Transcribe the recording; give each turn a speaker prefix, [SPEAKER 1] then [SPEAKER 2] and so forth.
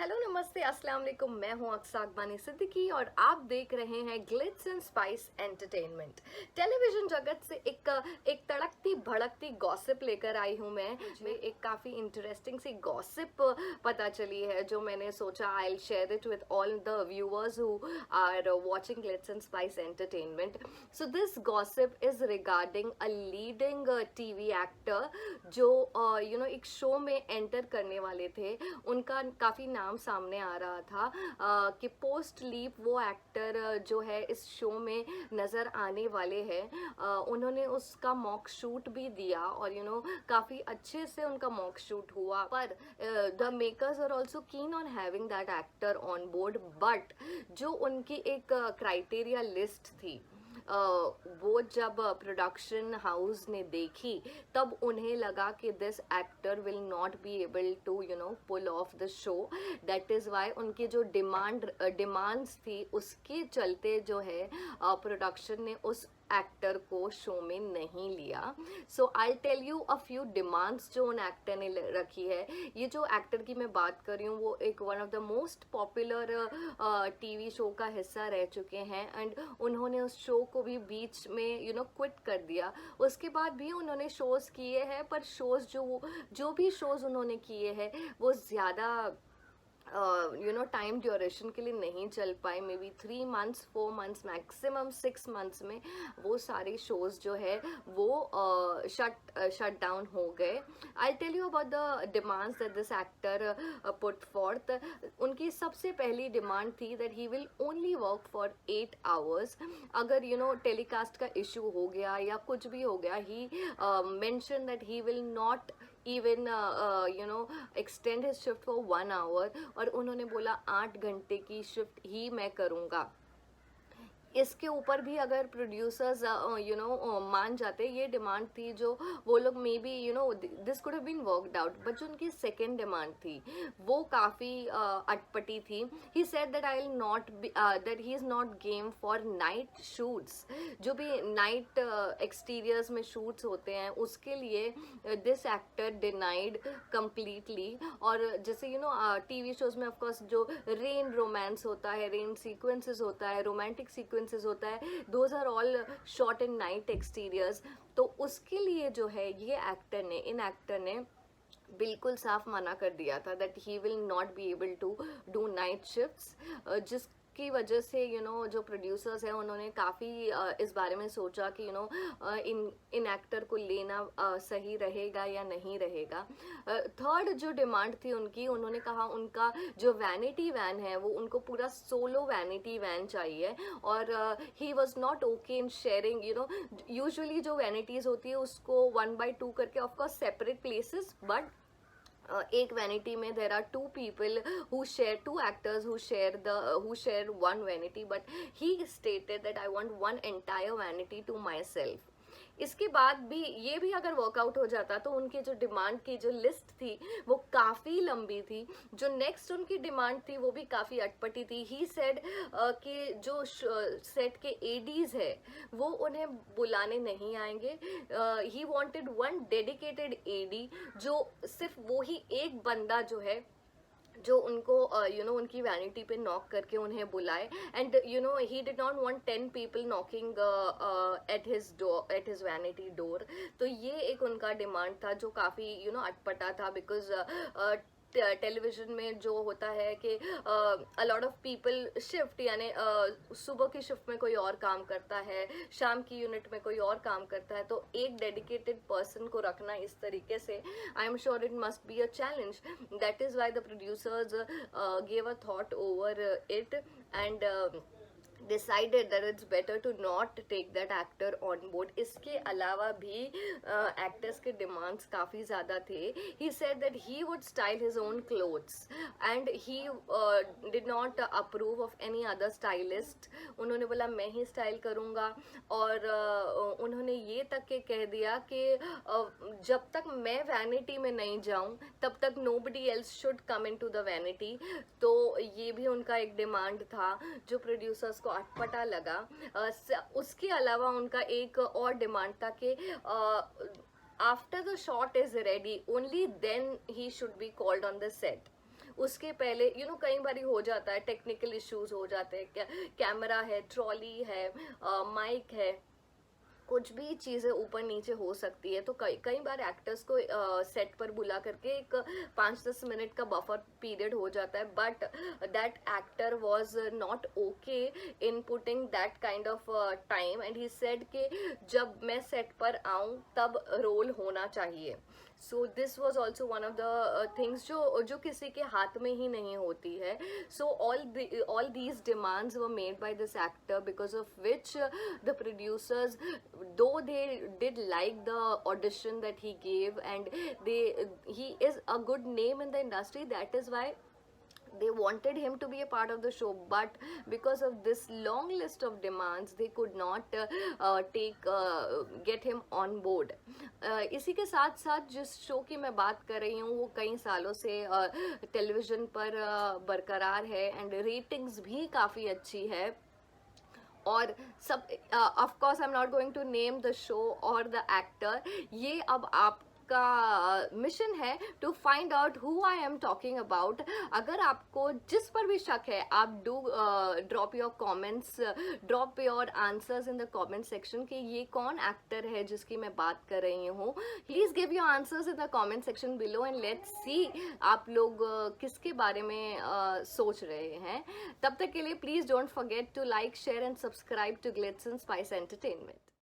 [SPEAKER 1] Hello नमस्ते अस्सलाम वालेकुम। मैं हूं अक्सा अकबानी सिद्दीकी और आप देख रहे हैं Glitz and Spice entertainment. Television जगत से एक तड़कती भड़कती गॉसिप लेकर आई हूं मैं। एक काफ़ी इंटरेस्टिंग सी गॉसिप पता चली है जो मैंने सोचा I will share it with all the viewers who are watching Glitz and Spice Entertainment. So this gossip is regarding a leading TV actor जो एक शो में एंटर करने वाले थे। उनका काफ़ी नाम सामने आ रहा था कि पोस्ट लीव वो एक्टर जो है इस शो में नज़र आने वाले हैं। उन्होंने उसका मॉक शूट भी दिया और काफ़ी अच्छे से उनका मॉक शूट हुआ। पर the makers are also keen on having that actor on board, but जो उनकी एक क्राइटेरिया लिस्ट थी वो जब प्रोडक्शन हाउस ने देखी तब उन्हें लगा कि this actor will not be able to pull off the show. That is why उनकी जो डिमांड्स थी उसके चलते जो है प्रोडक्शन ने उस एक्टर को शो में नहीं लिया। So I tell you a few demands जो उन एक्टर ने रखी है। ये जो एक्टर की मैं बात कर रही हूँ वो एक one of the most popular TV show का हिस्सा रह चुके हैं एंड उन्होंने उस शो को भी बीच में क्विट कर दिया। उसके बाद भी उन्होंने शोज़ किए हैं, पर शोज़ जो भी शोज़ उन्होंने किए हैं वो ज़्यादा टाइम ड्यूरेशन के लिए नहीं चल पाए। May be 3 months 4 months maximum 6 months में वो सारे शोज़ जो है वो शट डाउन हो गए। I tell you about the demands that this actor put forth. उनकी सबसे पहली डिमांड थी that he will only work for 8 hours. अगर टेलीकास्ट का इशू हो गया या कुछ भी हो गया, he mention that he will not even extend his shift for 1 hour. और उन्होंने बोला 8 घंटे की शिफ्ट ही मैं करूँगा। इसके ऊपर भी अगर प्रोड्यूसर्स मान जाते, ये डिमांड थी जो वो लोग may be this could have been worked out. But जो उनकी सेकेंड डिमांड थी वो काफ़ी अटपटी थी। He said that I will not that he is not game for night shoots. जो भी नाइट एक्सटीरियर्स में शूट्स होते हैं उसके लिए दिस एक्टर डिनाइड कम्प्लीटली। और जैसे टीवी शोज़ में ऑफकोर्स जो रेन रोमांस होता है, रेन सीक्वेंसेस होता है, रोमांटिक सीक्वेंसेस होता है, those are all shot in night exteriors. तो उसके लिए जो है ये इन एक्टर ने बिल्कुल साफ मना कर दिया था that he will not be able to do night shifts. जिसकी वजह से जो प्रोड्यूसर्स हैं उन्होंने काफ़ी इस बारे में सोचा कि इन एक्टर को लेना सही रहेगा या नहीं रहेगा। थर्ड जो डिमांड थी उनकी, उन्होंने कहा उनका जो वैनिटी वैन है वो उनको पूरा सोलो वैनिटी वैन चाहिए। और he was not okay in sharing usually जो वैनिटीज़ होती है उसको 1/2 करके ऑफकोर्स सेपरेट प्लेसेस, बट एक वैनिटी में there are 2 people who share 2 actors who share one vanity, but he stated that I want one entire vanity to myself. इसके बाद भी ये भी अगर वर्कआउट हो जाता तो उनके जो डिमांड की जो लिस्ट थी वो काफ़ी लंबी थी। जो नेक्स्ट उनकी डिमांड थी वो भी काफ़ी अटपटी थी। ही सेड कि जो सेट के एडीज है वो उन्हें बुलाने नहीं आएंगे। He wanted one dedicated AD, जो सिर्फ वो ही एक बंदा जो है जो उनको उनकी वैनिटी पे नॉक करके उन्हें बुलाए। And he did not want 10 people knocking at his vanity door. तो ये एक उनका डिमांड था जो काफ़ी अटपटा था, बिकॉज टेलीविजन में जो होता है कि a lot of people shift, यानी सुबह की शिफ्ट में कोई और काम करता है, शाम की यूनिट में कोई और काम करता है, तो एक डेडिकेटेड पर्सन को रखना इस तरीके से I am sure it must be a challenge. That is why the producers gave a thought over it and decided that it's better to not take that actor on board. इसके अलावा भी actors के demands काफ़ी ज़्यादा थे। he said that he would style his own clothes and he did not approve of any other stylist. उन्होंने बोला मैं ही स्टाइल करूँगा। और उन्होंने ये तक के कह दिया कि जब तक मैं वैनिटी में नहीं जाऊँ तब तक nobody else should come into the vanity। तो ये भी उनका एक डिमांड था जो प्रोड्यूसर्स को अटपटा लगा। उसके अलावा उनका एक और डिमांड था कि after the shot is ready only then he should be called on the set. उसके पहले कई बार हो जाता है, टेक्निकल इश्यूज हो जाते हैं, कैमरा है, ट्रॉली है, माइक है, कुछ भी चीज़ें ऊपर नीचे हो सकती है, तो कई कई बार एक्टर्स को सेट पर बुला करके एक 5-10 मिनट का बफर पीरियड हो जाता है, but that actor was not okay in putting that kind of time, and he said कि जब मैं सेट पर आऊँ तब रोल होना चाहिए. So this was also one of the things जो किसी के हाथ में ही नहीं होती है. सो all these demands were made by this actor, because of which the producers, though they did like the audition that he gave, and he is a good name in the industry, that is why they wanted him to be a part of the show, but because of this long list of demands they could not get him on board. इसी के साथ साथ जिस show की मैं बात कर रही हूँ वो कई सालों से टेलीविज़न पर बरकरार है, एंड रेटिंग्स भी काफ़ी अच्छी है. और सब, of course I am not going to name the show or the actor. ये अब आपका मिशन है to find out who I am talking about. अगर आपको जिस पर भी शक है, आप do drop your comments, drop your answers in the comment section कि ये कौन एक्टर है जिसकी मैं बात कर रही हूँ. Please give your answers in the comment section below, and let's see आप लोग किसके बारे में सोच रहे हैं. तब तक के लिए please don't forget to like, share and subscribe to Glitz and Spice entertainment.